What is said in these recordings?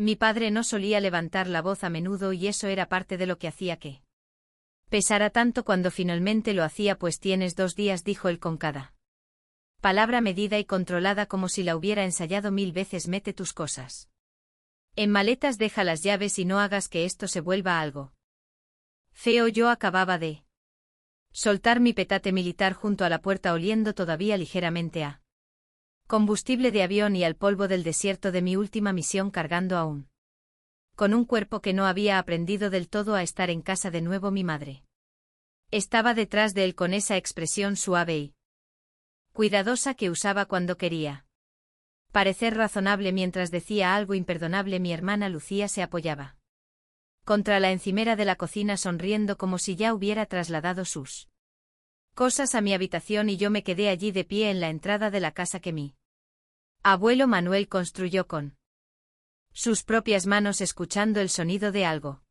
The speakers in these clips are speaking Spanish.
Mi padre no solía levantar la voz a menudo y eso era parte de lo que hacía que pesara tanto cuando finalmente lo hacía. Pues tienes 2 días, dijo él con cada palabra medida y controlada como si la hubiera ensayado 1000 veces. Mete tus cosas en maletas, deja las llaves y no hagas que esto se vuelva algo feo. Yo acababa de soltar mi petate militar junto a la puerta, oliendo todavía ligeramente a combustible de avión y al polvo del desierto de mi última misión, cargando aún con un cuerpo que no había aprendido del todo a estar en casa de nuevo. Mi madre estaba detrás de él con esa expresión suave y cuidadosa que usaba cuando quería parecer razonable mientras decía algo imperdonable. Mi hermana Lucía se apoyaba contra la encimera de la cocina, sonriendo como si ya hubiera trasladado sus cosas a mi habitación, y yo me quedé allí de pie en la entrada de la casa que mi abuelo Manuel construyó con sus propias manos, escuchando el sonido de algo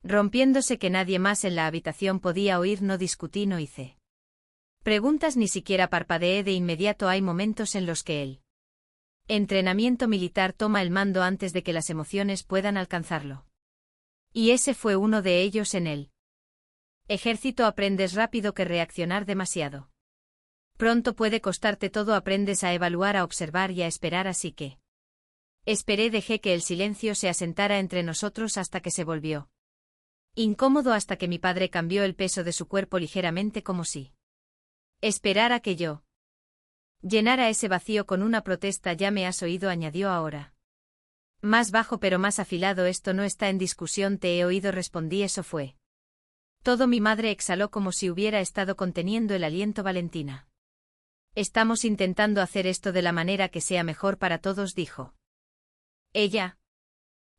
rompiéndose que nadie más en la habitación podía oír. No discutí, no hice preguntas, ni siquiera parpadeé de inmediato. Hay momentos en los que el entrenamiento militar toma el mando antes de que las emociones puedan alcanzarlo. Y ese fue uno de ellos. En el ejército aprendes rápido que reaccionar demasiado pronto puede costarte todo. Aprendes a evaluar, a observar y a esperar. Así que esperé, dejé que el silencio se asentara entre nosotros hasta que se volvió incómodo, hasta que mi padre cambió el peso de su cuerpo ligeramente, como si esperara que yo llenara ese vacío con una protesta. Ya me has oído, añadió ahora más bajo pero más afilado. Esto no está en discusión. Te he oído, respondí. Eso fue todo. Mi madre exhaló como si hubiera estado conteniendo el aliento. Valentina, estamos intentando hacer esto de la manera que sea mejor para todos, dijo ella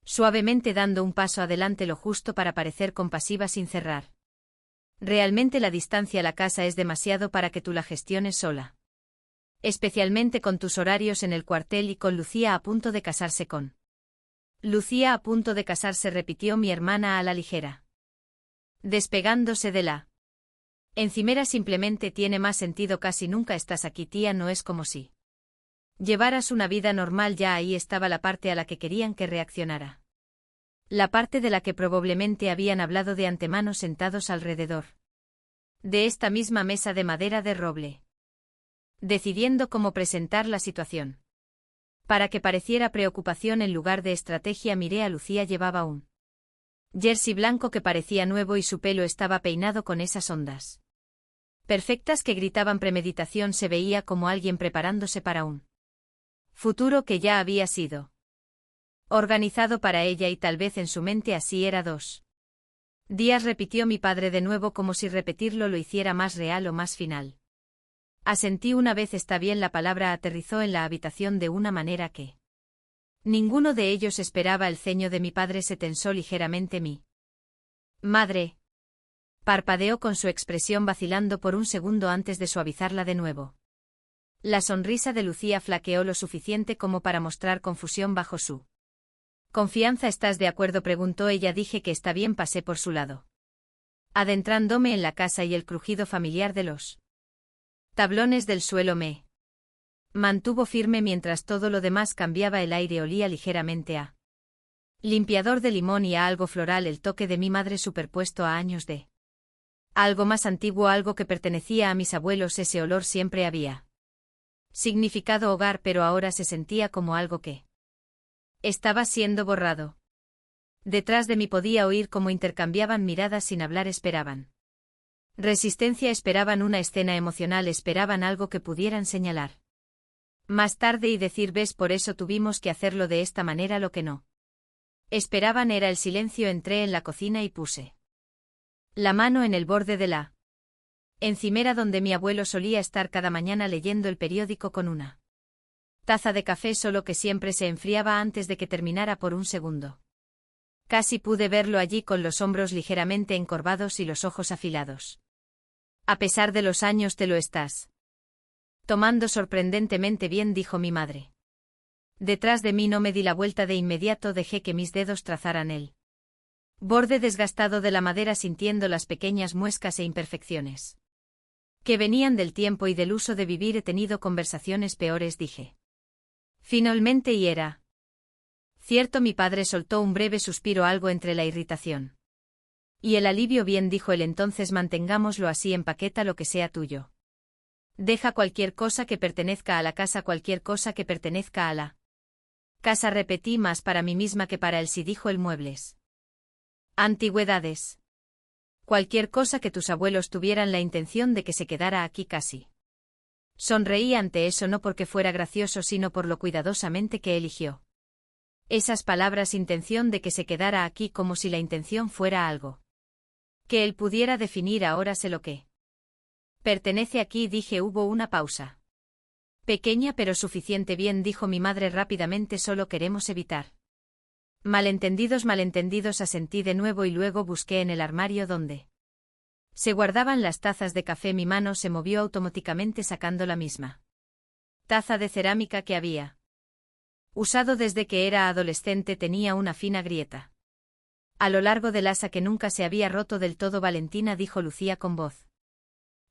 suavemente, dando un paso adelante, lo justo para parecer compasiva sin cerrar. Realmente la distancia a la casa es demasiado para que tú la gestiones sola. Especialmente con tus horarios en el cuartel y con Lucía a punto de casarse con. Lucía a punto de casarse, repitió mi hermana a la ligera, despegándose de la encimera. Simplemente tiene más sentido. Casi nunca estás aquí, tía. No es como si llevaras una vida normal. Ya ahí estaba la parte a la que querían que reaccionara. La parte de la que probablemente habían hablado de antemano, sentados alrededor de esta misma mesa de madera de roble, decidiendo cómo presentar la situación para que pareciera preocupación en lugar de estrategia. Miré a Lucía. Llevaba un jersey blanco que parecía nuevo y su pelo estaba peinado con esas ondas perfectas que gritaban premeditación. Se veía como alguien preparándose para un futuro que ya había sido organizado para ella, y tal vez en su mente así era. 2 días, repitió mi padre de nuevo, como si repetirlo lo hiciera más real o más final. Asentí una vez. Está bien. La palabra aterrizó en la habitación de una manera que ninguno de ellos esperaba. El ceño de mi padre se tensó ligeramente. Mi madre parpadeó con su expresión vacilando por un segundo antes de suavizarla de nuevo. La sonrisa de Lucía flaqueó lo suficiente como para mostrar confusión bajo su confianza. ¿Estás de acuerdo?, preguntó ella. Dije que está bien. Pasé por su lado, adentrándome en la casa, y el crujido familiar de los tablones del suelo me mantuvo firme mientras todo lo demás cambiaba. El aire olía ligeramente a limpiador de limón y a algo floral, el toque de mi madre superpuesto a años de algo más antiguo, algo que pertenecía a mis abuelos. Ese olor siempre había significado hogar, pero ahora se sentía como algo que estaba siendo borrado. Detrás de mí podía oír cómo intercambiaban miradas sin hablar. Esperaban resistencia, esperaban una escena emocional, esperaban algo que pudieran señalar más tarde y decir: ves, por eso tuvimos que hacerlo de esta manera. Lo que no esperaban era el silencio. Entré en la cocina y puse la mano en el borde de la encimera donde mi abuelo solía estar cada mañana leyendo el periódico con una taza de café, solo que siempre se enfriaba antes de que terminara. Por un segundo casi pude verlo allí, con los hombros ligeramente encorvados y los ojos afilados. A pesar de los años te lo estás tomando sorprendentemente bien, dijo mi madre. Detrás de mí no me di la vuelta de inmediato, dejé que mis dedos trazaran el borde desgastado de la madera, sintiendo las pequeñas muescas e imperfecciones que venían del tiempo y del uso de vivir. He tenido conversaciones peores, dije finalmente, y era Cierto, mi padre soltó un breve suspiro, algo entre la irritación y el alivio. Bien, dijo él, entonces mantengámoslo así, empaqueta lo que sea tuyo. Deja cualquier cosa que pertenezca a la casa, cualquier cosa que pertenezca a la casa, repetí, más para mí misma que para él, sí, dijo el muebles. Antigüedades. Cualquier cosa que tus abuelos tuvieran la intención de que se quedara aquí. Casi sonreí ante eso, no porque fuera gracioso, sino por lo cuidadosamente que eligió esas palabras, intención de que se quedara aquí, como si la intención fuera algo que él pudiera definir. Ahora sé lo que pertenece aquí, dije. Hubo una pausa. Pequeña pero suficiente. Bien, dijo mi madre rápidamente, solo queremos evitar malentendidos. Malentendidos, asentí de nuevo y luego busqué en el armario donde se guardaban las tazas de café. Mi mano se movió automáticamente sacando la misma taza de cerámica que había usado desde que era adolescente. Tenía una fina grieta a lo largo del asa que nunca se había roto del todo. Valentina, dijo Lucía con voz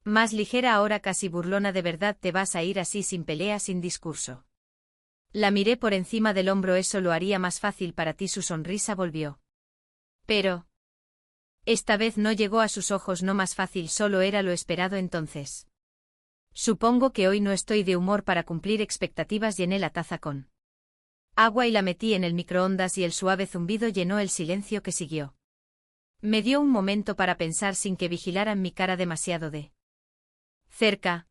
más ligera, ahora casi burlona, ¿de verdad te vas a ir así, sin pelea, sin discurso? La miré por encima del hombro. Eso lo haría más fácil para ti. Su sonrisa volvió. Pero esta vez no llegó a sus ojos. No más fácil, solo era lo esperado. Entonces supongo que hoy no estoy de humor para cumplir expectativas. Llené la taza con agua y la metí en el microondas y el suave zumbido llenó el silencio que siguió. Me dio un momento para pensar sin que vigilaran mi cara demasiado de cerca,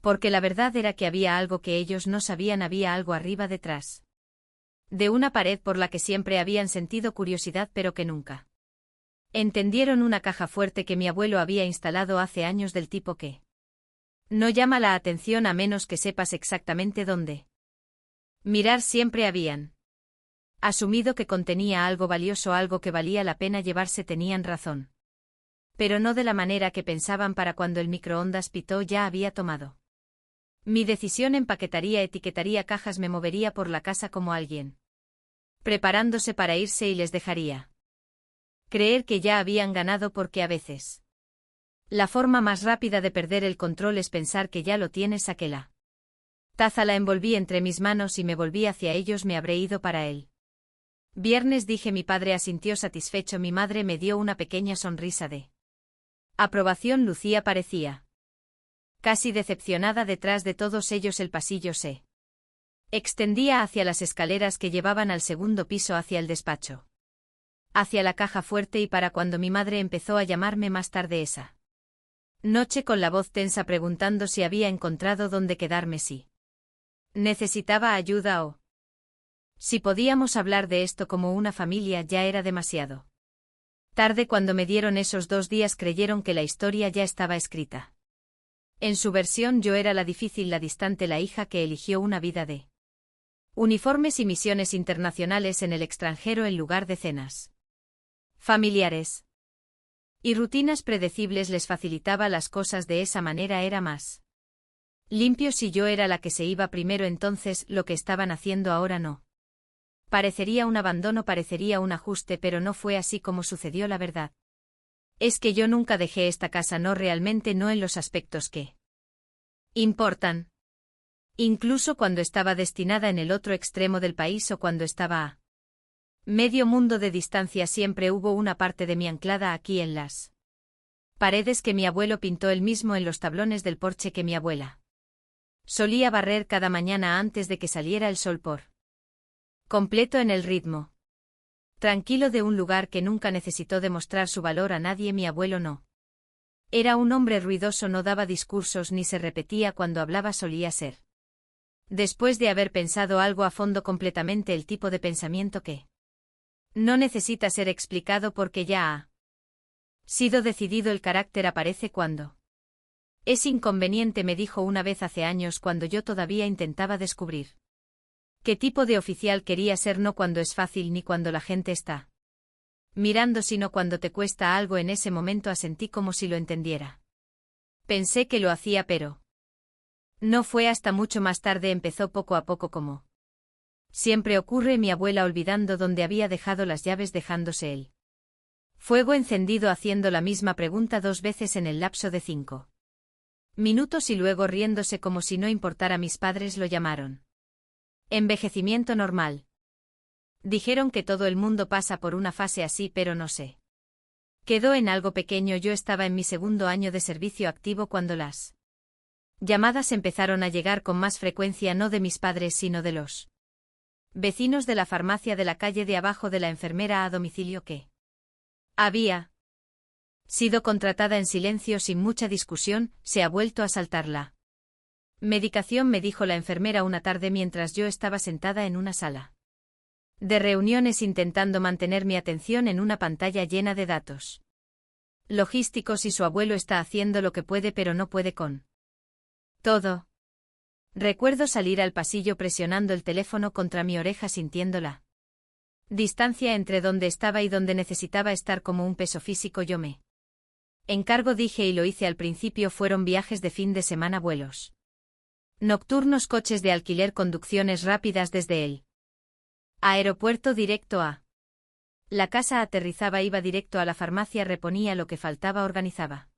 porque la verdad era que había algo que ellos no sabían. Había algo arriba, detrás de una pared, por la que siempre habían sentido curiosidad pero que nunca entendieron. Una caja fuerte que mi abuelo había instalado hace años, del tipo que no llama la atención a menos que sepas exactamente dónde mirar. Siempre habían asumido que contenía algo valioso, algo que valía la pena llevarse. Tenían razón, pero no de la manera que pensaban. Para cuando el microondas pitó ya había tomado mi decisión. Empaquetaría, etiquetaría cajas, me movería por la casa como alguien preparándose para irse y les dejaría creer que ya habían ganado, porque a veces la forma más rápida de perder el control es pensar que ya lo tienes. Saqué la taza, la envolví entre mis manos y me volví hacia ellos. Me habré ido para él viernes, dije. Mi padre asintió satisfecho. Mi madre me dio una pequeña sonrisa de aprobación. Lucía parecía casi decepcionada. Detrás de todos ellos el pasillo se extendía hacia las escaleras que llevaban al segundo piso, hacia el despacho, hacia la caja fuerte. Y para cuando mi madre empezó a llamarme más tarde esa noche, con la voz tensa, preguntando si había encontrado dónde quedarme, si necesitaba ayuda o si podíamos hablar de esto como una familia, ya era demasiado tarde. Cuando me dieron esos 2 días creyeron que la historia ya estaba escrita. En su versión yo era la difícil, la distante, la hija que eligió una vida de uniformes y misiones internacionales en el extranjero en lugar de cenas familiares y rutinas predecibles. Les facilitaba las cosas de esa manera. Era más limpio si yo era la que se iba primero. Entonces lo que estaban haciendo ahora no parecería un abandono, parecería un ajuste, pero no fue así como sucedió. La verdad es que yo nunca dejé esta casa, no realmente, no en los aspectos que importan. Incluso cuando estaba destinada en el otro extremo del país o cuando estaba a medio mundo de distancia, siempre hubo una parte de mí anclada aquí en las paredes que mi abuelo pintó él mismo, en los tablones del porche que mi abuela solía barrer cada mañana antes de que saliera el sol por completo, en el ritmo tranquilo de un lugar que nunca necesitó demostrar su valor a nadie. Mi abuelo no era un hombre ruidoso, no daba discursos ni se repetía. Cuando hablaba solía ser, después de haber pensado algo a fondo, completamente el tipo de pensamiento que no necesita ser explicado porque ya ha sido decidido. El carácter aparece cuando es inconveniente, me dijo una vez hace años, cuando yo todavía intentaba descubrir qué tipo de oficial quería ser. No cuando es fácil ni cuando la gente está mirando, sino cuando te cuesta algo. En ese momento asentí como si lo entendiera. Pensé que lo hacía, pero no fue hasta mucho más tarde. Empezó poco a poco, como siempre ocurre. Mi abuela olvidando dónde había dejado las llaves, dejándose el fuego encendido, haciendo la misma pregunta 2 veces en el lapso de 5 minutos y luego riéndose como si no importara. Mis padres lo llamaron envejecimiento normal. Dijeron que todo el mundo pasa por una fase así, pero no sé. Quedó en algo pequeño. Yo estaba en mi segundo año de servicio activo cuando las llamadas empezaron a llegar con más frecuencia, no de mis padres sino de los vecinos de la farmacia de la calle de abajo, de la enfermera a domicilio que había sido contratada en silencio sin mucha discusión. Se ha vuelto a saltar la medicación, me dijo la enfermera una tarde mientras yo estaba sentada en una sala de reuniones intentando mantener mi atención en una pantalla llena de datos logísticos, y su abuelo está haciendo lo que puede pero no puede con todo. Recuerdo salir al pasillo presionando el teléfono contra mi oreja, sintiendo la distancia entre donde estaba y donde necesitaba estar como un peso físico. Yo me encargo, dije, y lo hice al principio. Fueron viajes de fin de semana, vuelos nocturnos, coches de alquiler, conducciones rápidas desde el aeropuerto directo a la casa. Aterrizaba, iba directo a la farmacia, reponía lo que faltaba, organizaba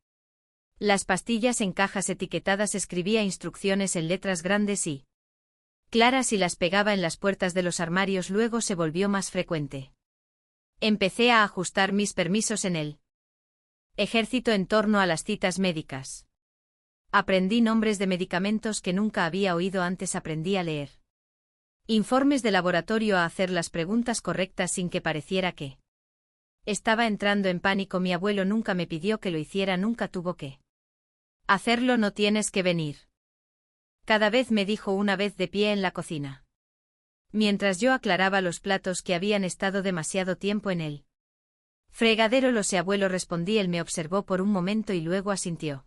las pastillas en cajas etiquetadas, escribía instrucciones en letras grandes y claras y las pegaba en las puertas de los armarios. Luego se volvió más frecuente. Empecé a ajustar mis permisos en el ejército en torno a las citas médicas. Aprendí nombres de medicamentos que nunca había oído antes. Aprendí a leer informes de laboratorio, a hacer las preguntas correctas sin que pareciera que estaba entrando en pánico. Mi abuelo nunca me pidió que lo hiciera, nunca tuvo que hacerlo. No tienes que venir. Cada vez, me dijo una vez de pie en la cocina, mientras yo aclaraba los platos que habían estado demasiado tiempo en el fregadero. Lo sé, abuelo, respondí. Él me observó por un momento y luego asintió,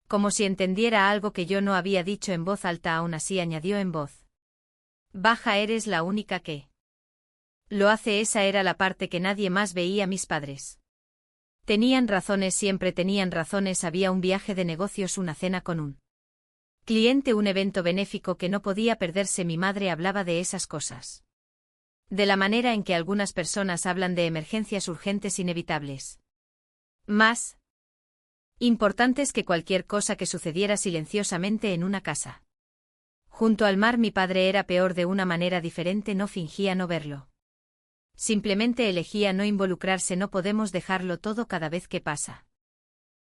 como si entendiera algo que yo no había dicho en voz alta. Aún así, añadió en voz baja, eres la única que lo hace. Esa era la parte que nadie más veía. Mis padres tenían razones, siempre tenían razones. Había un viaje de negocios, una cena con un cliente, un evento benéfico que no podía perderse. Mi madre hablaba de esas cosas de la manera en que algunas personas hablan de emergencias urgentes inevitables, más importantes que cualquier cosa que sucediera silenciosamente en una casa junto al mar. Mi padre era peor, de una manera diferente. No fingía no verlo. Simplemente elegía no involucrarse. No podemos dejarlo todo cada vez que pasa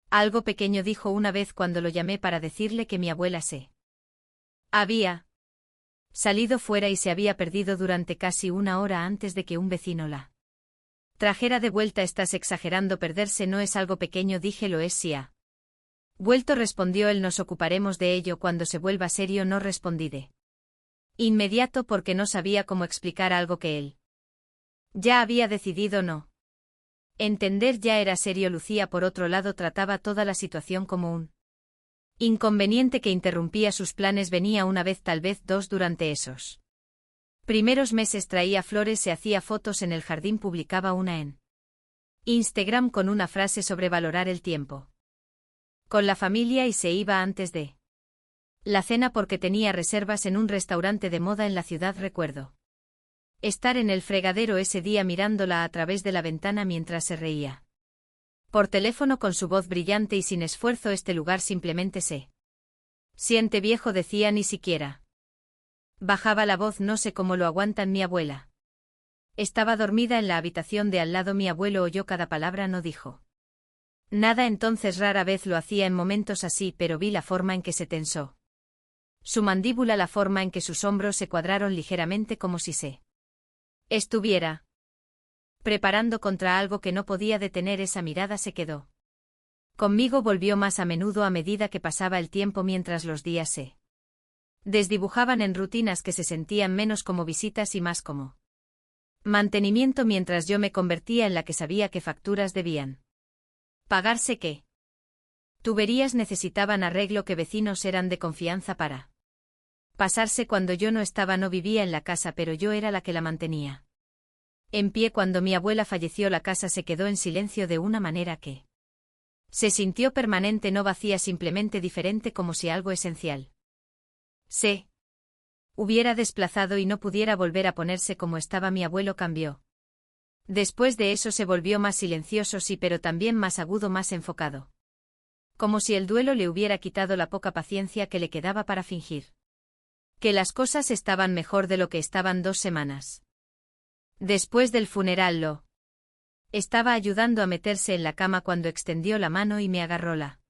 algo pequeño, dijo una vez cuando lo llamé para decirle que mi abuela se había salido fuera y se había perdido durante casi una hora antes de que un vecino la trajera de vuelta. Estás exagerando, perderse no es algo pequeño, dije. Lo es si ha vuelto, respondió él. Nos ocuparemos de ello cuando se vuelva serio. No respondí de inmediato porque no sabía cómo explicar algo que él ya había decidido no entender. Ya era serio. Lucía, por otro lado, trataba toda la situación como un inconveniente que interrumpía sus planes. Venía una vez, tal vez dos, durante esos primeros meses. Traía flores, se hacía fotos en el jardín, publicaba una en Instagram con una frase sobre valorar el tiempo con la familia y se iba antes de la cena porque tenía reservas en un restaurante de moda en la ciudad. Recuerdo estar en el fregadero ese día mirándola a través de la ventana mientras se reía por teléfono con su voz brillante y sin esfuerzo. Este lugar simplemente se siente viejo, decía. Ni siquiera bajaba la voz. No sé cómo lo aguantan. Mi abuela estaba dormida en la habitación de al lado. Mi abuelo oyó cada palabra, no dijo nada entonces. Rara vez lo hacía en momentos así, pero vi la forma en que se tensó su mandíbula, la forma en que sus hombros se cuadraron ligeramente, como si se estuviera preparando contra algo que no podía detener. Esa mirada se quedó conmigo. Volvió más a menudo a medida que pasaba el tiempo, mientras los días se desdibujaban en rutinas que se sentían menos como visitas y más como mantenimiento, mientras yo me convertía en la que sabía que facturas debían pagarse, que tuberías necesitaban arreglo, que vecinos eran de confianza para pasarse cuando yo no estaba. No vivía en la casa, pero yo era la que la mantenía en pie. Cuando mi abuela falleció, la casa se quedó en silencio de una manera que se sintió permanente, no vacía, simplemente diferente, como si algo esencial se hubiera desplazado y no pudiera volver a ponerse como estaba. Mi abuelo cambió. Después de eso se volvió más silencioso, sí, pero también más agudo, más enfocado. Como si el duelo le hubiera quitado la poca paciencia que le quedaba para fingir que las cosas estaban mejor de lo que estaban 2 semanas Después del funeral lo estaba ayudando a meterse en la cama cuando extendió la mano y me agarró la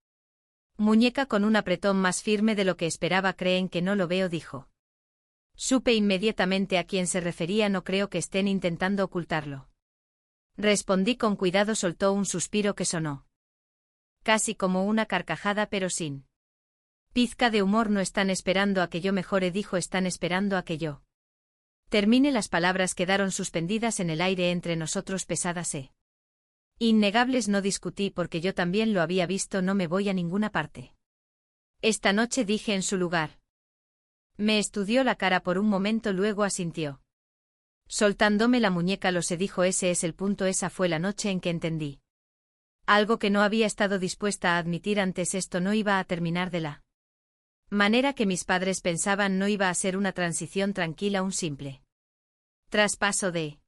muñeca con un apretón más firme de lo que esperaba. ¿Creen que no lo veo?, dijo. Supe inmediatamente a quién se refería. No creo que estén intentando ocultarlo. Respondí con cuidado. Soltó un suspiro que sonó casi como una carcajada, pero sin pizca de humor. No están esperando a que yo mejore, dijo. Están esperando a que yo termine. Las palabras quedaron suspendidas en el aire entre nosotros, pesadas e innegables. No discutí porque yo también lo había visto. No me voy a ninguna parte esta noche, dije en su lugar. Me estudió la cara por un momento, luego asintió, soltándome la muñeca. Lo sé, dijo. Ese es el punto. Esa fue la noche en que entendí algo que no había estado dispuesta a admitir antes. Esto no iba a terminar de la manera que mis padres pensaban. No iba a ser una transición tranquila, un simple traspaso de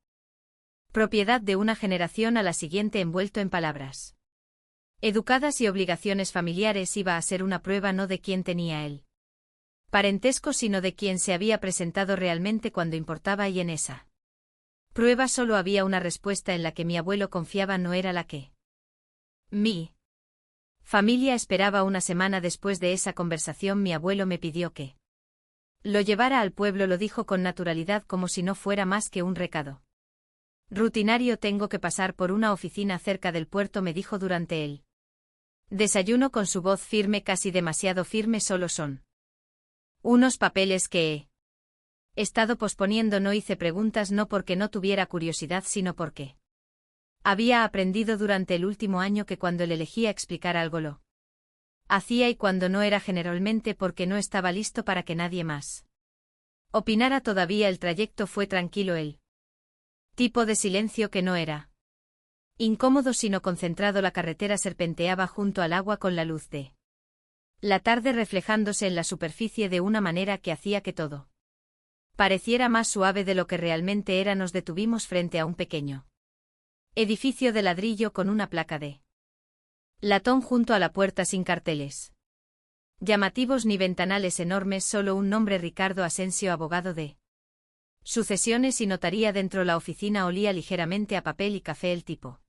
propiedad de una generación a la siguiente envuelto en palabras educadas y obligaciones familiares. Iba a ser una prueba no de quién tenía el parentesco, sino de quién se había presentado realmente cuando importaba, y en esa prueba solo había una respuesta en la que mi abuelo confiaba. No era la que mi familia esperaba. Una semana después de esa conversación, mi abuelo me pidió que lo llevara al pueblo. Lo dijo con naturalidad, como si no fuera más que un recado rutinario. Tengo que pasar por una oficina cerca del puerto, me dijo durante el desayuno con su voz firme, casi demasiado firme. Solo son unos papeles que he estado posponiendo. No hice preguntas, no porque no tuviera curiosidad, sino porque había aprendido durante el último año que cuando él elegía explicar algo lo hacía, y cuando no era, generalmente porque no estaba listo para que nadie más opinara. Todavía el trayecto fue tranquilo, el tipo de silencio que no era incómodo sino concentrado. La carretera serpenteaba junto al agua con la luz de la tarde reflejándose en la superficie de una manera que hacía que todo pareciera más suave de lo que realmente era. Nos detuvimos frente a un pequeño edificio de ladrillo con una placa de latón junto a la puerta, sin carteles llamativos ni ventanales enormes, solo un nombre: Ricardo Asensio, abogado de sucesiones y notaría. Dentro la oficina olía ligeramente a papel y café, el tipo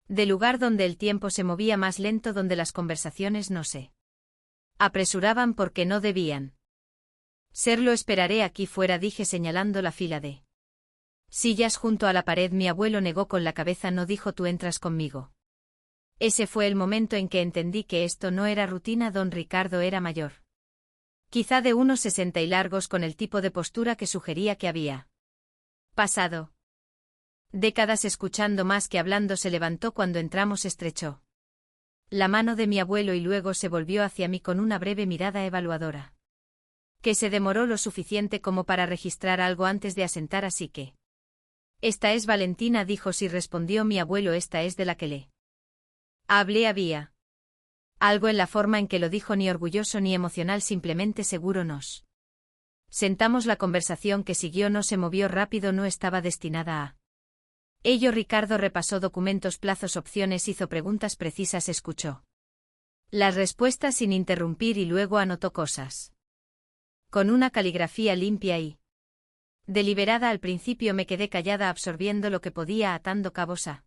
de lugar donde el tiempo se movía más lento, donde las conversaciones no se apresuraban porque no debían serlo. Esperaré aquí fuera, dije señalando la fila de sillas junto a la pared. Mi abuelo negó con la cabeza. No, dijo, tú entras conmigo. Ese fue el momento en que entendí que esto no era rutina. Don Ricardo era mayor, quizá de unos 60 y largos, con el tipo de postura que sugería que había pasado décadas escuchando más que hablando. Se levantó cuando entramos, estrechó la mano de mi abuelo y luego se volvió hacia mí con una breve mirada evaluadora, que se demoró lo suficiente como para registrar algo antes de asentar. Así que esta es Valentina, dijo. Sí, respondió mi abuelo, esta es de la que le hablé. Había algo en la forma en que lo dijo, ni orgulloso ni emocional, simplemente seguro. Nos sentamos. La conversación que siguió no se movió rápido, no estaba destinada a ello. Ricardo repasó documentos, plazos, opciones, hizo preguntas precisas, escuchó las respuestas sin interrumpir y luego anotó cosas con una caligrafía limpia y deliberada. Al principio me quedé callada, absorbiendo lo que podía, atando cabos a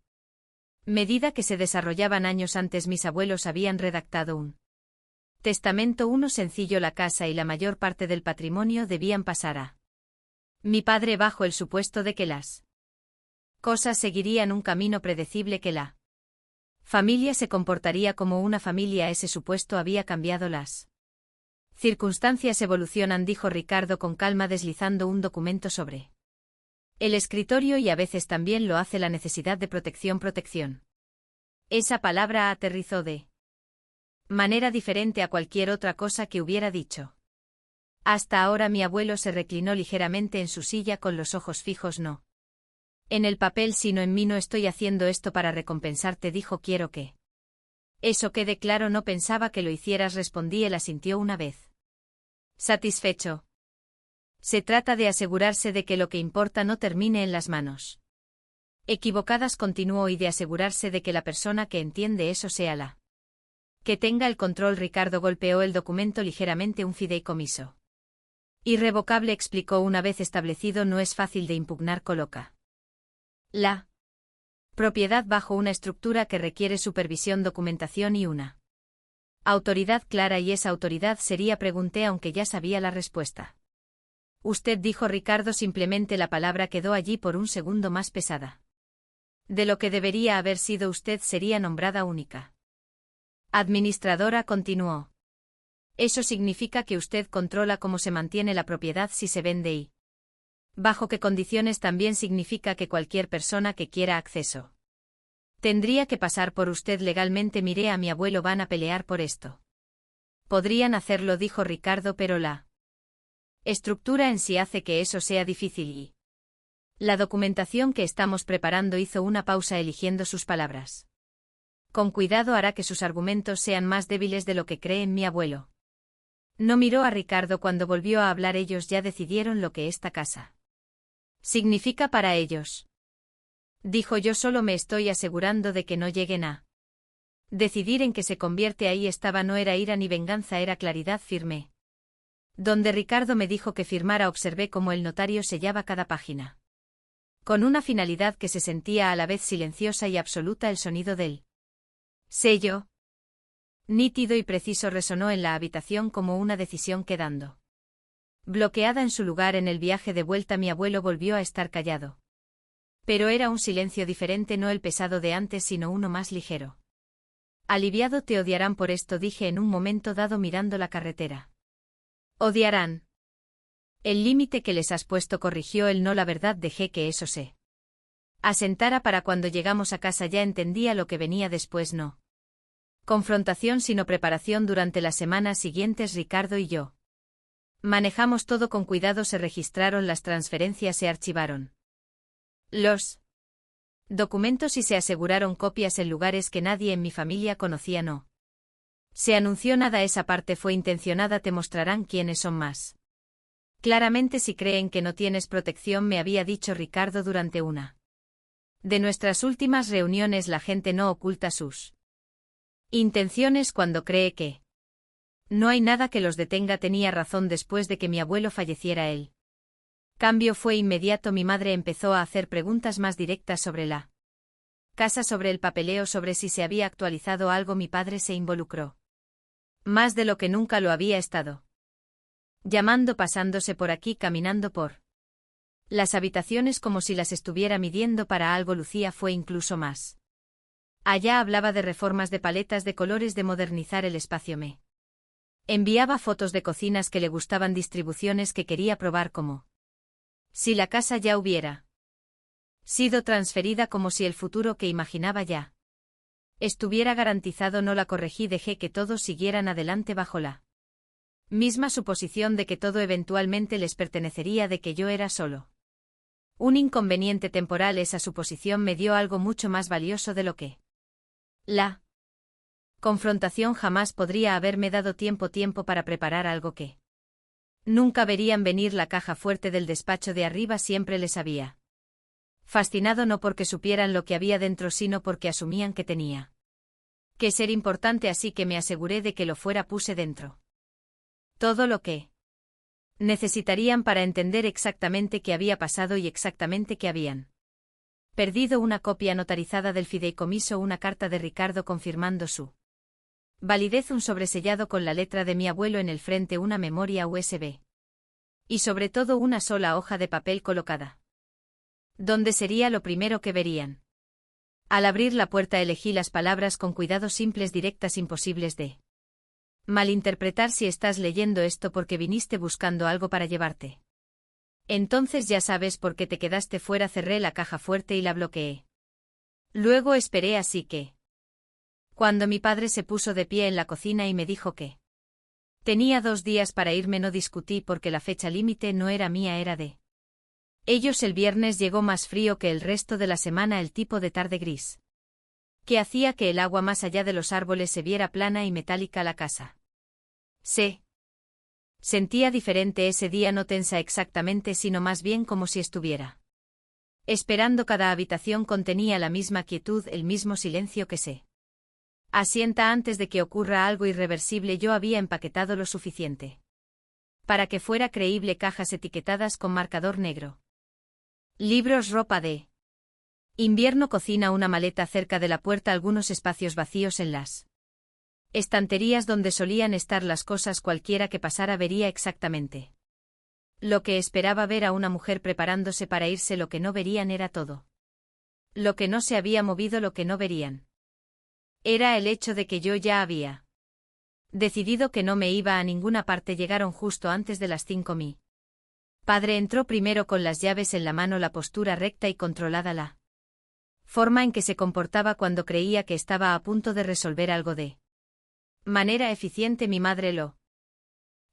medida que se desarrollaban. Años antes mis abuelos habían redactado un testamento, uno sencillo. La casa y la mayor parte del patrimonio debían pasar a mi padre, bajo el supuesto de que las cosas seguirían un camino predecible, que la familia se comportaría como una familia. Ese supuesto había cambiado. Las circunstancias evolucionan, dijo Ricardo con calma, deslizando un documento sobre el escritorio, y a veces también lo hace la necesidad de protección. Protección. Esa palabra aterrizó de manera diferente a cualquier otra cosa que hubiera dicho hasta ahora. Mi abuelo se reclinó ligeramente en su silla con los ojos fijos. No en el papel, sino en mí. No estoy haciendo esto para recompensarte, dijo. Quiero que eso quede claro. No pensaba que lo hicieras, respondí. Él asintió una vez satisfecho. Se trata de asegurarse de que lo que importa no termine en las manos equivocadas, continuó, y de asegurarse de que la persona que entiende eso sea la que tenga el control. Ricardo golpeó el documento ligeramente. Un fideicomiso irrevocable, explicó. Una vez establecido, no es fácil de impugnar. Coloca La propiedad bajo una estructura que requiere supervisión, documentación y una autoridad clara, y esa autoridad sería, pregunté aunque ya sabía la respuesta. Usted, dijo Ricardo, simplemente la palabra quedó allí por un segundo más pesada. De lo que debería haber sido usted sería nombrada única administradora, continuó. Eso significa que usted controla cómo se mantiene la propiedad, si se vende y bajo qué condiciones. También significa que cualquier persona que quiera acceso tendría que pasar por usted legalmente. Miré a mi abuelo. ¿Van a pelear por esto? Podrían hacerlo, dijo Ricardo, pero la estructura en sí hace que eso sea difícil y la documentación que estamos preparando. Hizo una pausa eligiendo sus palabras. Con cuidado hará que sus argumentos sean más débiles de lo que creen. Mi abuelo no miró a Ricardo cuando volvió a hablar. Ellos ya decidieron lo que esta casa significa para ellos, dijo. Yo solo me estoy asegurando de que no lleguen a decidir en qué se convierte. Ahí estaba. No era ira ni venganza, era claridad. Firmé donde Ricardo me dijo que firmara. Observé cómo el notario sellaba cada página con una finalidad que se sentía a la vez silenciosa y absoluta. El sonido del sello, nítido y preciso, resonó en la habitación como una decisión quedando bloqueada en su lugar. En el viaje de vuelta mi abuelo volvió a estar callado. Pero era un silencio diferente, no el pesado de antes, sino uno más ligero. Aliviado. Te odiarán por esto, dije en un momento dado mirando la carretera. ¿Odiarán? El límite que les has puesto, corrigió él. No, la verdad, dejé que eso se asentara para cuando llegamos a casa. Ya entendía lo que venía después. No confrontación, sino preparación. Durante las semanas siguientes Ricardo y yo manejamos todo con cuidado. Se registraron las transferencias, se archivaron los documentos y se aseguraron copias en lugares que nadie en mi familia conocía. No se anunció nada. Esa parte fue intencionada. Te mostrarán quiénes son más claramente si creen que no tienes protección, me había dicho Ricardo durante una de nuestras últimas reuniones. La gente no oculta sus intenciones cuando cree que no hay nada que los detenga. Tenía razón. Después de que mi abuelo falleciera, el cambio fue inmediato. Mi madre empezó a hacer preguntas más directas sobre la casa, sobre el papeleo, sobre si se había actualizado algo. Mi padre se involucró más de lo que nunca lo había estado, llamando, pasándose por aquí, caminando por las habitaciones como si las estuviera midiendo para algo. Lucía fue incluso más allá. Hablaba de reformas, de paletas de colores, de modernizar el espacio. Me enviaba fotos de cocinas que le gustaban, distribuciones que quería probar, como si la casa ya hubiera sido transferida, como si el futuro que imaginaba ya estuviera garantizado. No la corregí, dejé que todos siguieran adelante bajo la misma suposición de que todo eventualmente les pertenecería, de que yo era solo un inconveniente temporal. Esa suposición me dio algo mucho más valioso de lo que la confrontación. Jamás podría haberme dado tiempo para preparar algo que nunca verían venir. La caja fuerte del despacho de arriba siempre les había fascinado, no porque supieran lo que había dentro, sino porque asumían que tenía que ser importante, así que me aseguré de que lo fuera. Puse dentro todo lo que necesitarían para entender exactamente qué había pasado y exactamente qué habían perdido. Una copia notarizada del fideicomiso, una carta de Ricardo confirmando su validez, un sobresellado con la letra de mi abuelo en el frente, una memoria USB y sobre todo una sola hoja de papel colocada donde sería lo primero que verían. Al abrir la puerta elegí las palabras con cuidado, simples, directas, imposibles de malinterpretar. Si estás leyendo esto porque viniste buscando algo para llevarte, entonces ya sabes por qué te quedaste fuera. Cerré la caja fuerte y la bloqueé. Luego esperé, así que cuando mi padre se puso de pie en la cocina y me dijo que tenía 2 días para irme, no discutí porque la fecha límite no era mía, era de ellos. El viernes llegó más frío que el resto de la semana, el tipo de tarde gris que hacía que el agua más allá de los árboles se viera plana y metálica. La casa se sentía diferente ese día, no tensa exactamente, sino más bien como si estuviera esperando. Cada habitación contenía la misma quietud, el mismo silencio que se asienta antes de que ocurra algo irreversible. Yo había empaquetado lo suficiente para que fuera creíble. Cajas etiquetadas con marcador negro, libros, ropa de Invierno cocina una maleta cerca de la puerta, algunos espacios vacíos en las estanterías donde solían estar las cosas, cualquiera que pasara vería exactamente lo que esperaba ver a una mujer preparándose para irse. Lo que no verían era todo lo que no se había movido. Lo que no verían era el hecho de que yo ya había decidido que no me iba a ninguna parte. Llegaron justo antes de las 5. Mi padre entró primero con las llaves en la mano, la postura recta y controlada, la forma en que se comportaba cuando creía que estaba a punto de resolver algo de manera eficiente. Mi madre lo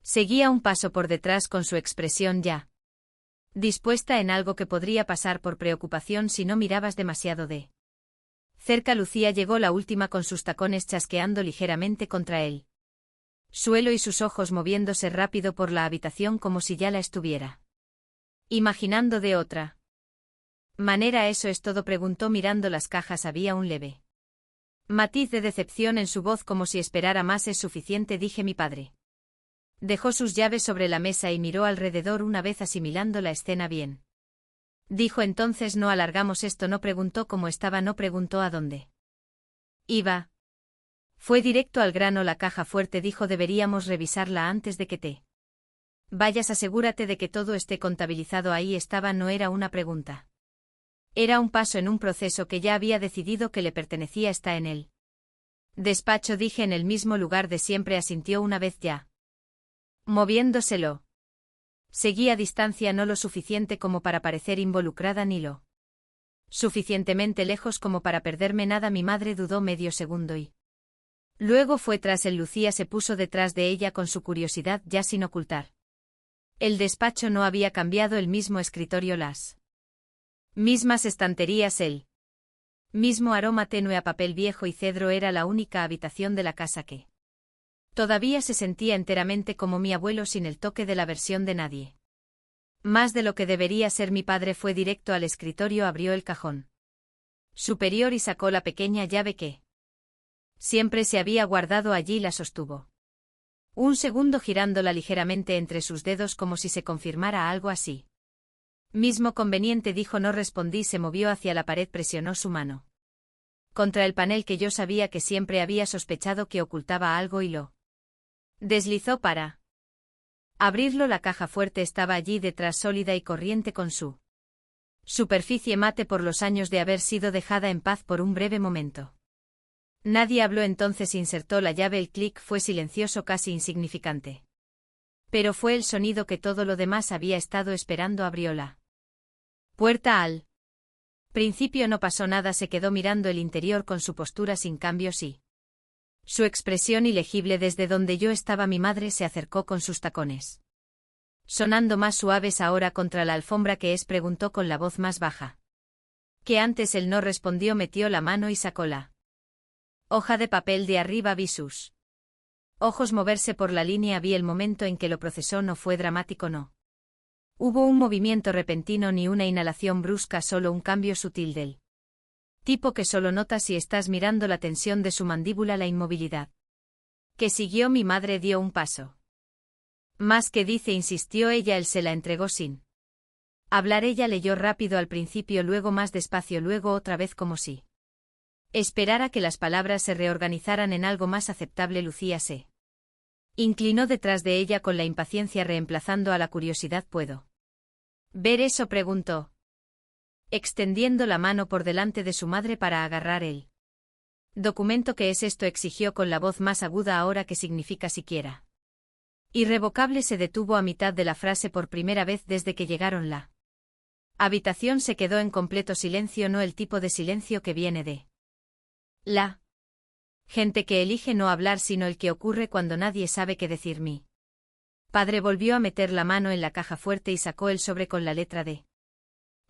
seguía un paso por detrás, con su expresión ya dispuesta en algo que podría pasar por preocupación si no mirabas demasiado de cerca. Lucía llegó la última, con sus tacones chasqueando ligeramente contra el suelo y sus ojos moviéndose rápido por la habitación como si ya la estuviera imaginando de otra manera. ¿Eso es todo?, preguntó mirando las cajas. Había un leve matiz de decepción en su voz, como si esperara más. ¿Es suficiente?, dije. Mi padre dejó sus llaves sobre la mesa y miró alrededor una vez asimilando la escena. Bien, dijo. Entonces no alargamos esto. No preguntó cómo estaba, no preguntó a dónde iba. Fue directo al grano. La caja fuerte, dijo. Deberíamos revisarla antes de que te vayas. Asegúrate de que todo esté contabilizado. Ahí estaba. No era una pregunta. Era un paso en un proceso que ya había decidido que le pertenecía. Está en el despacho, dije. En el mismo lugar de siempre, asintió una vez ya moviéndoselo. Seguí a distancia, no lo suficiente como para parecer involucrada, ni lo suficientemente lejos como para perderme nada. Mi madre dudó medio segundo y luego fue tras él. Lucía se puso detrás de ella con su curiosidad ya sin ocultar. El despacho no había cambiado, el mismo escritorio, las mismas estanterías, el mismo aroma tenue a papel viejo y cedro. Era la única habitación de la casa que todavía se sentía enteramente como mi abuelo, sin el toque de la versión de nadie más de lo que debería ser. Mi padre fue directo al escritorio, abrió el cajón superior y sacó la pequeña llave que siempre se había guardado allí. La sostuvo un segundo girándola ligeramente entre sus dedos como si se confirmara algo así. Mismo conveniente, dijo. No respondí. Se movió hacia la pared, presionó su mano contra el panel que yo sabía que siempre había sospechado que ocultaba algo y lo deslizó para abrirlo. La caja fuerte estaba allí detrás, sólida y corriente, con su superficie mate por los años de haber sido dejada en paz por un breve momento. Nadie habló. Entonces insertó la llave. El clic fue silencioso, casi insignificante. Pero fue el sonido que todo lo demás había estado esperando. Abrió la puerta. Al principio no pasó nada. Se quedó mirando el interior con su postura sin cambios y su expresión ilegible desde donde yo estaba. Mi madre se acercó con sus tacones sonando más suaves ahora contra la alfombra. ¿Qué es?, preguntó con la voz más baja que antes. Él no respondió. Metió la mano y sacó la hoja de papel de arriba. Vi sus ojos moverse por la línea. Vi el momento en que lo procesó. No fue dramático, no hubo un movimiento repentino ni una inhalación brusca, solo un cambio sutil del tipo que solo notas si estás mirando. La tensión de su mandíbula, la inmovilidad que siguió. Mi madre dio un paso más. Que dice?, insistió ella. Él se la entregó sin hablar. Ella leyó rápido al principio, luego más despacio, luego otra vez, como si esperara que las palabras se reorganizaran en algo más aceptable. Lucía se inclinó detrás de ella con la impaciencia reemplazando a la curiosidad. ¿Puedo ver eso?, preguntó, extendiendo la mano por delante de su madre para agarrar el documento. ¿Qué es esto?, exigió con la voz más aguda. ¿Ahora qué significa siquiera? Irrevocable. Se detuvo a mitad de la frase. Por primera vez desde que llegaron la habitación se quedó en completo silencio, no el tipo de silencio que viene de la gente que elige no hablar, sino el que ocurre cuando nadie sabe qué decir. Mi padre volvió a meter la mano en la caja fuerte y sacó el sobre con la letra D.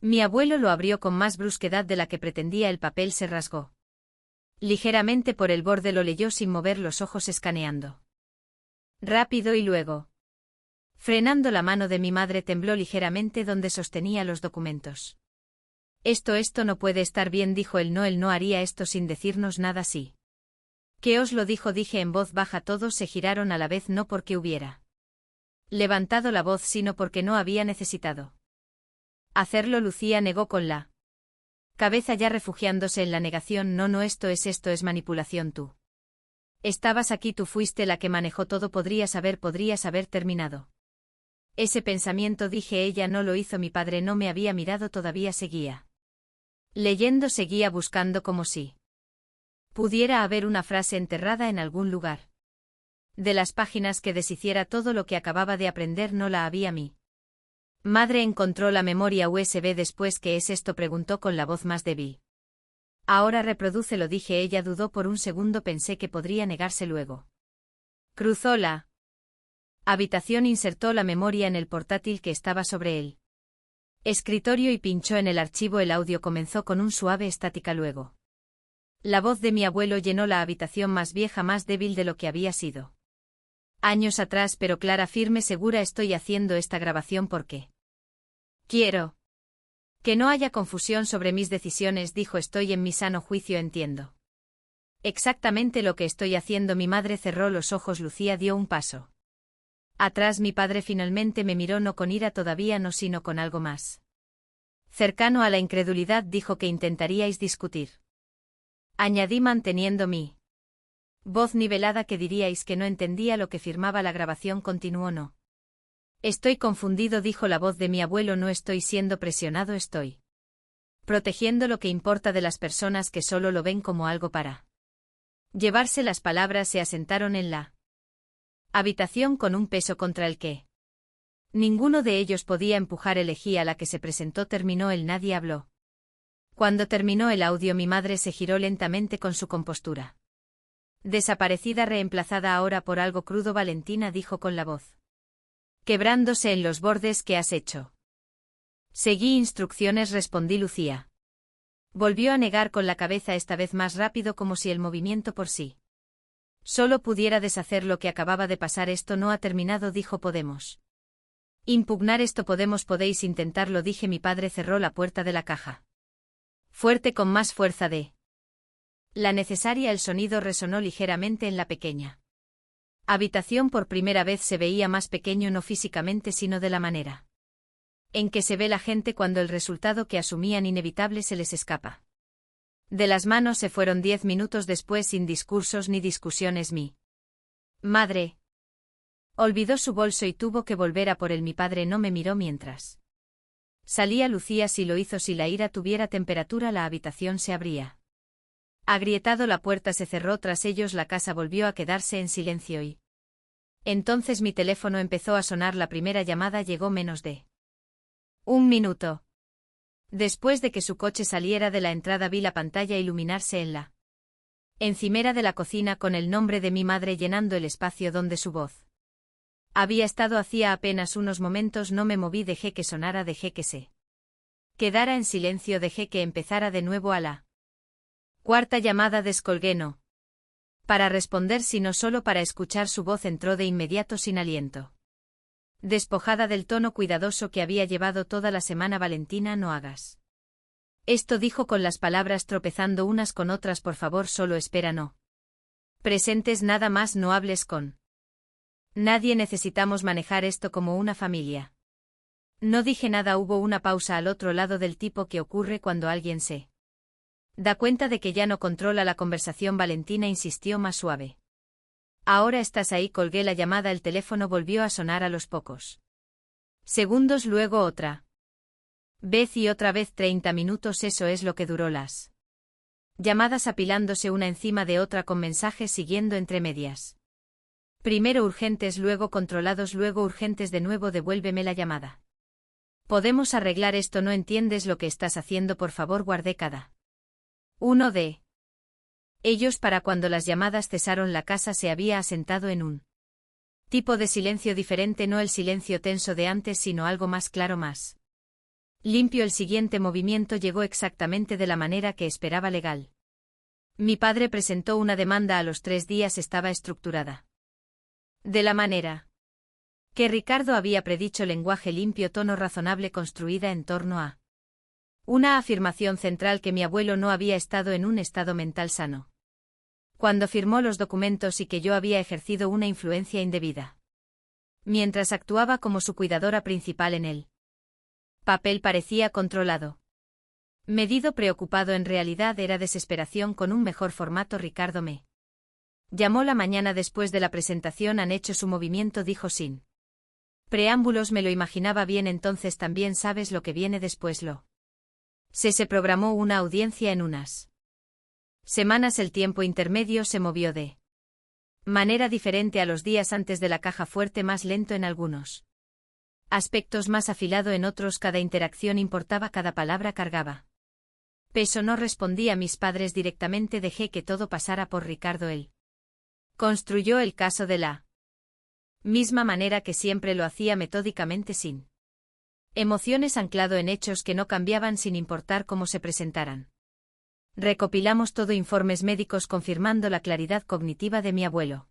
Mi abuelo lo abrió con más brusquedad de la que pretendía. El papel se rasgó ligeramente por el borde. Lo leyó sin mover los ojos, escaneando rápido y luego, frenando la mano de mi madre, tembló ligeramente donde sostenía los documentos. Esto no puede estar bien, dijo él. Él no haría esto sin decirnos nada. Sí. ¿Qué os lo dijo?, dije en voz baja. Todos se giraron a la vez, no porque hubiera levantado la voz, sino porque no había necesitado hacerlo. Lucía negó con la Cabeza ya refugiándose en la negación. No, esto es manipulación tú. Estabas aquí, tú fuiste la que manejó todo, podrías haber terminado. Ese pensamiento, dije ella, no lo hizo mi padre, no me había mirado, todavía seguía leyendo, seguía buscando como si pudiera haber una frase enterrada en algún lugar de las páginas que deshiciera todo lo que acababa de aprender. No la había. Mi madre encontró la memoria USB después. ¿Qué es esto?, preguntó con la voz más débil. Ahora reprodúcelo, dije. Ella dudó por un segundo, pensé que podría negarse luego. Cruzó la habitación, insertó la memoria en el portátil que estaba sobre el escritorio y pinchó en el archivo. El audio comenzó con un suave estática. Luego la voz de mi abuelo llenó la habitación, más vieja, más débil de lo que había sido años atrás, pero clara, firme, segura. Estoy haciendo esta grabación porque quiero que no haya confusión sobre mis decisiones, dijo. Estoy en mi sano juicio, entiendo exactamente lo que estoy haciendo. Mi madre cerró los ojos. Lucía dio un paso atrás. Mi padre finalmente me miró, no con ira todavía, no, sino con algo más cercano a la incredulidad. Dijo que intentaríais discutir. Añadí manteniendo mi voz nivelada. ¿Que diríais que no entendía lo que firmaba la grabación? Continuó. No. Estoy confundido, dijo la voz de mi abuelo. No estoy siendo presionado, estoy protegiendo lo que importa de las personas que solo lo ven como algo para llevarse. Las palabras se asentaron en la habitación con un peso contra el que ninguno de ellos podía empujar. Elegí a la que se presentó. Terminó él. Nadie habló. Cuando terminó el audio, mi madre se giró lentamente con su compostura desaparecida, reemplazada ahora por algo crudo. Valentina, dijo con la voz quebrándose en los bordes. ¿Qué has hecho? Seguí instrucciones, respondí. Lucía volvió a negar con la cabeza, esta vez más rápido, como si el movimiento por sí solo pudiera deshacer lo que acababa de pasar. Esto no ha terminado, dijo. Podemos impugnar esto, podéis intentarlo, dije. Mi padre cerró la puerta de la caja fuerte, con más fuerza de la necesaria. El sonido resonó ligeramente en la pequeña habitación. Por primera vez se veía más pequeño, no físicamente, sino de la manera en que se ve la gente cuando el resultado que asumían inevitable se les escapa de las manos. Se fueron 10 minutos después, sin discursos ni discusiones. Mi madre olvidó su bolso y tuvo que volver a por él. Mi padre no me miró mientras salía. Lucía sí lo hizo. Si la ira tuviera temperatura, la habitación se habría agrietado. La puerta se cerró tras ellos. La casa volvió a quedarse en silencio y entonces mi teléfono empezó a sonar. La primera llamada llegó menos de un minuto después de que su coche saliera de la entrada. Vi la pantalla iluminarse en la encimera de la cocina, con el nombre de mi madre llenando el espacio donde su voz había estado hacía apenas unos momentos. No me moví, dejé que sonara, dejé que se quedara en silencio, dejé que empezara de nuevo. A la cuarta llamada descolgué, no para responder, sino solo para escuchar su voz. Entró de inmediato, sin aliento, despojada del tono cuidadoso que había llevado toda la semana. Valentina, no hagas esto, dijo con las palabras tropezando unas con otras. Por favor, solo espera, no presentes nada más, no hables con nadie. Necesitamos manejar esto como una familia. No dije nada. Hubo una pausa al otro lado, del tipo que ocurre cuando alguien se da cuenta de que ya no controla la conversación. Valentina insistió, más suave. Ahora estás ahí. Colgué la llamada. El teléfono volvió a sonar a los pocos segundos. Luego otra vez y otra vez. 30 minutos, eso es lo que duró. Las llamadas apilándose una encima de otra, con mensajes siguiendo entre medias. Primero urgentes, luego controlados, luego urgentes de nuevo. Devuélveme la llamada. Podemos arreglar esto. No entiendes lo que estás haciendo, por favor. Guardé cada uno de ellos para cuando las llamadas cesaron. La casa se había asentado en un tipo de silencio diferente, no el silencio tenso de antes, sino algo más claro, más limpio. El siguiente movimiento llegó exactamente de la manera que esperaba. Legal. Mi padre presentó una demanda a los 3 días. Estaba estructurada de la manera que Ricardo había predicho. Lenguaje limpio, tono razonable, construida en torno a una afirmación central: que mi abuelo no había estado en un estado mental sano cuando firmó los documentos y que yo había ejercido una influencia indebida mientras actuaba como su cuidadora principal en él. Papel parecía controlado. Medido preocupado en realidad era desesperación con un mejor formato. Ricardo me llamó la mañana después de la presentación. Han hecho su movimiento, dijo sin preámbulos. Me lo imaginaba bien. Entonces también sabes lo que viene después. Se programó una audiencia en unas semanas. El tiempo intermedio se movió de manera diferente a los días antes de la caja fuerte, más lento en algunos aspectos, más afilado en otros. Cada interacción importaba, cada palabra cargaba peso. No respondí a mis padres directamente, dejé que todo pasara por Ricardo. Él construyó el caso de la misma manera que siempre lo hacía, metódicamente, sin emociones, anclado en hechos que no cambiaban sin importar cómo se presentaran. Recopilamos todo, informes médicos confirmando la claridad cognitiva de mi abuelo.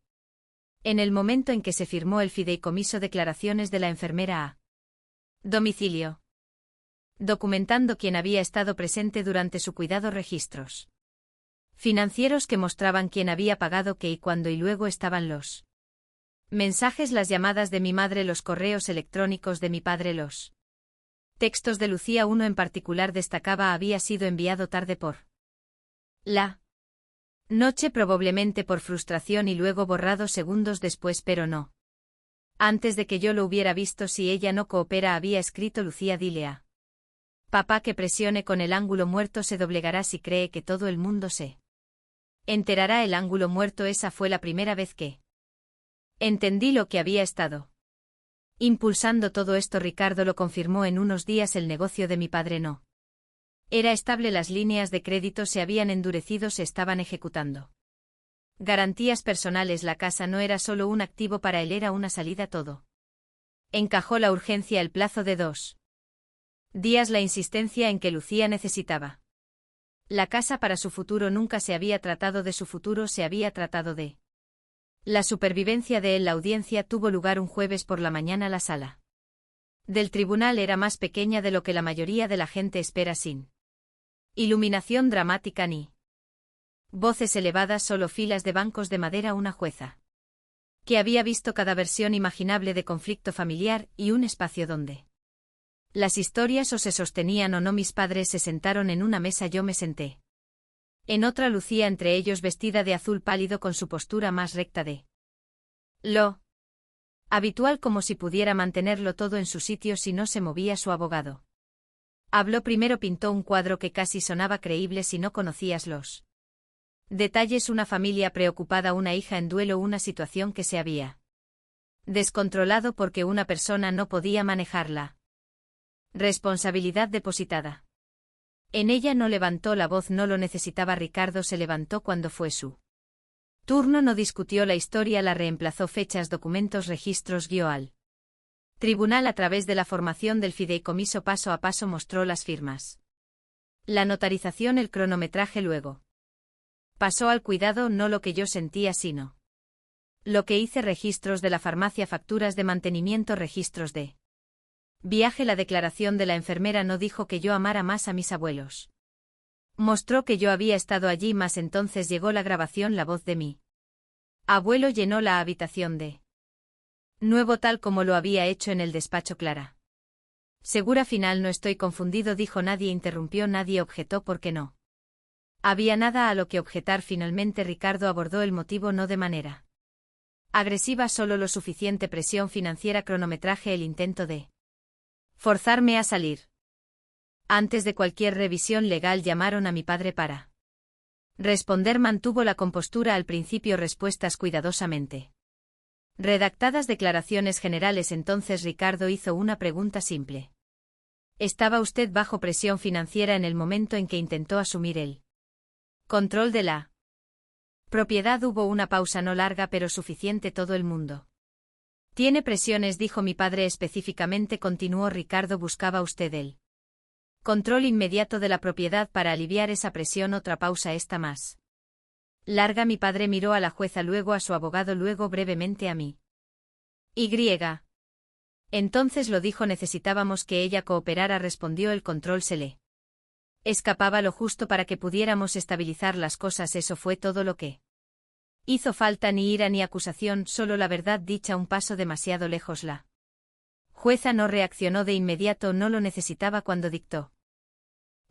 En el momento en que se firmó el fideicomiso, declaraciones de la enfermera a domicilio, documentando quién había estado presente durante su cuidado, registros financieros que mostraban quién había pagado qué y cuándo, y luego estaban los mensajes, las llamadas de mi madre, los correos electrónicos de mi padre, los textos de Lucía. Uno en particular destacaba: había sido enviado tarde por la noche, probablemente por frustración, y luego borrado segundos después, pero no antes de que yo lo hubiera visto. Si ella no coopera, había escrito Lucía, dile a papá que presione con el ángulo muerto, se doblegará si cree que todo el mundo se enterará. El ángulo muerto, esa fue la primera vez que entendí lo que había estado impulsando todo esto. Ricardo lo confirmó en unos días. El negocio de mi padre no era estable, las líneas de crédito se habían endurecido, se estaban ejecutando garantías personales. La casa no era solo un activo para él, era una salida. Todo encajó: la urgencia, el plazo de 2 días, la insistencia en que Lucía necesitaba la casa para su futuro. Nunca se había tratado de su futuro, se había tratado de la supervivencia de él. La audiencia tuvo lugar un jueves por la mañana. La sala del tribunal era más pequeña de lo que la mayoría de la gente espera, sin iluminación dramática ni voces elevadas, solo filas de bancos de madera, una jueza que había visto cada versión imaginable de conflicto familiar, y un espacio donde las historias o se sostenían o no. Mis padres se sentaron en una mesa, yo me senté en otra. Lucía entre ellos, vestida de azul pálido, con su postura más recta de lo habitual, como si pudiera mantenerlo todo en su sitio si no se movía. Su abogado habló primero, pintó un cuadro que casi sonaba creíble si no conocías los detalles: una familia preocupada, una hija en duelo, una situación que se había descontrolado porque una persona no podía manejarla. Responsabilidad depositada en ella. No levantó la voz, no lo necesitaba. Ricardo se levantó cuando fue su turno, no discutió la historia, la reemplazó. Fechas, documentos, registros, guió al tribunal a través de la formación del fideicomiso. Paso a paso mostró las firmas, la notarización, el cronometraje. Luego pasó al cuidado, no lo que yo sentía sino lo que hice: registros de la farmacia, facturas de mantenimiento, registros de viaje. La declaración de la enfermera no dijo que yo amara más a mis abuelos. Mostró que yo había estado allí más. Entonces llegó la grabación. La voz de mi abuelo llenó la habitación de nuevo, tal como lo había hecho en el despacho. Clara, segura, final. No estoy confundido, dijo. Nadie interrumpió, nadie objetó porque no había nada a lo que objetar. Finalmente Ricardo abordó el motivo, no de manera agresiva, solo lo suficiente: presión financiera, cronometraje, el intento de forzarme a salir. Antes de cualquier revisión legal llamaron a mi padre para responder. Mantuvo la compostura al principio, respuestas cuidadosamente redactadas, declaraciones generales. Entonces Ricardo hizo una pregunta simple: ¿estaba usted bajo presión financiera en el momento en que intentó asumir el control de la propiedad? Hubo una pausa, no larga pero suficiente. Todo el mundo tiene presiones, dijo mi padre específicamente. Continuó Ricardo: ¿buscaba usted el control inmediato de la propiedad para aliviar esa presión? Otra pausa, esta más larga. Mi padre miró a la jueza, luego a su abogado, luego brevemente a mí. Entonces lo dijo: necesitábamos que ella cooperara, respondió. El control se le escapaba lo justo para que pudiéramos estabilizar las cosas. Eso fue todo lo que hizo falta, ni ira ni acusación, solo la verdad dicha un paso demasiado lejos. La jueza no reaccionó de inmediato, no lo necesitaba cuando dictó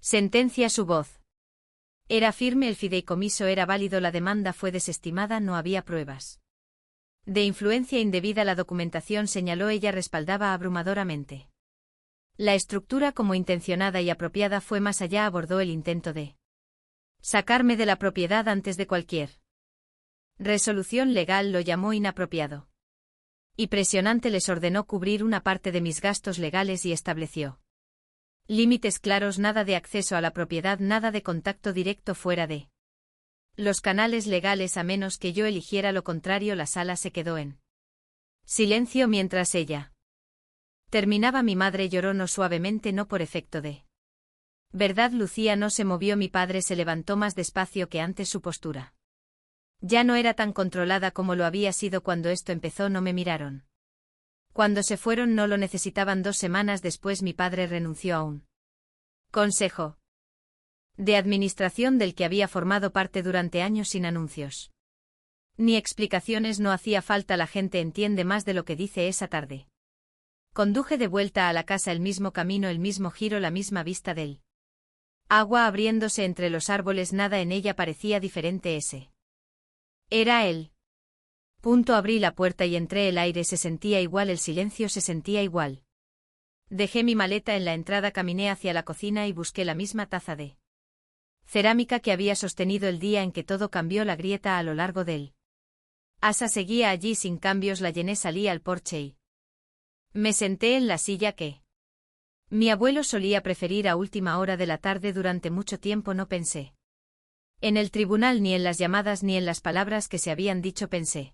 Sentencia su voz. Era firme, el fideicomiso era válido, la demanda fue desestimada, no había pruebas de influencia indebida, la documentación, señaló ella, respaldaba abrumadoramente la estructura como intencionada y apropiada, fue más allá, abordó el intento de sacarme de la propiedad antes de cualquier resolución legal, lo llamó inapropiado y presionante, les ordenó cubrir una parte de mis gastos legales y estableció límites claros, nada de acceso a la propiedad, nada de contacto directo fuera de los canales legales, a menos que yo eligiera lo contrario. La sala se quedó en silencio mientras ella terminaba. Mi madre lloró, no suavemente, no por efecto de verdad. Lucía no se movió. Mi padre se levantó más despacio que antes. Su postura ya no era tan controlada como lo había sido cuando esto empezó. No me miraron cuando se fueron, no lo necesitaban. 2 semanas después mi padre renunció a un consejo de administración del que había formado parte durante años, sin anuncios ni explicaciones. No hacía falta, la gente entiende más de lo que dice. Esa tarde conduje de vuelta a la casa, el mismo camino, el mismo giro, la misma vista del agua abriéndose entre los árboles, nada en ella parecía diferente. Ese era él. Abrí la puerta y entré. El aire se sentía igual, el silencio se sentía igual. Dejé mi maleta en la entrada, caminé hacia la cocina y busqué la misma taza de cerámica que había sostenido el día en que todo cambió. La grieta a lo largo del asa seguía allí sin cambios. La llené, salí al porche y me senté en la silla que mi abuelo solía preferir a última hora de la tarde. Durante mucho tiempo no pensé en el tribunal, ni en las llamadas, ni en las palabras que se habían dicho. Pensé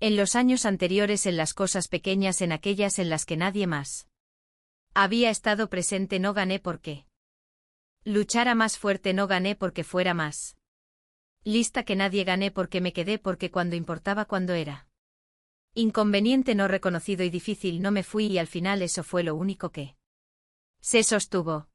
en los años anteriores, en las cosas pequeñas, en aquellas en las que nadie más había estado presente. No gané porque luchara más fuerte, no gané porque fuera más lista que nadie, gané porque me quedé, porque cuando importaba, cuando era inconveniente, no reconocido y difícil, no me fui, y al final eso fue lo único que se sostuvo.